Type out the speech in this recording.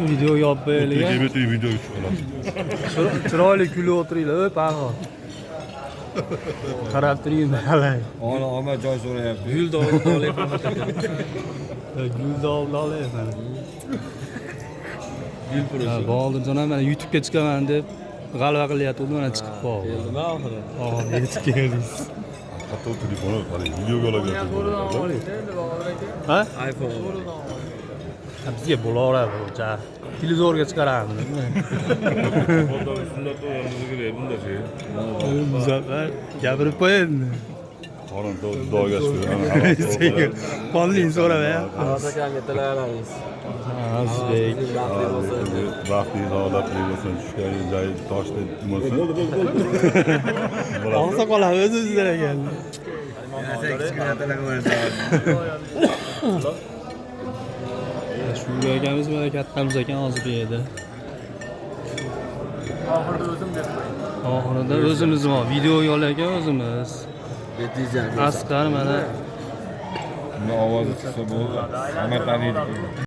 Video olib qo'yilgan. LGBT video chiqadi. Chiroyli kulib o'tiringlar, pag'o. Qarab turing qalay. Ona joy so'rayapti. Guldog'ni olayapman. Guldog'ni olayapman. Gul purusi. Boldimjon ham mana YouTube'ga chiqaman deb g'alva qilyapti, mana chiqib qoldi. Keldimi oxiri? Yetib keldingiz. Hatto telefoni qarang, videoga olaveradi. Ha? iPhone. Bizga bo'laveradi o'cha. Televizorga chiqaramiz. Muzaffar gapirib qo'ying. Qorin xudoga shukr. Qonling so'rab ya. Aroz akamga tilayveramiz. Azizbek. Baxtingiz odatli bo'lsin, tushgan joy toshday bo'lsin. Olsa qolamiz o'zingizlar ekan. Shu akamiz mana kattamiz ekan hozir bu yerda. Oxirida o'zimiz bor, video yo'llagan o'zimiz. Asqar mana Uni ovozi chiqsa bo'ldi. Hamma taniydi.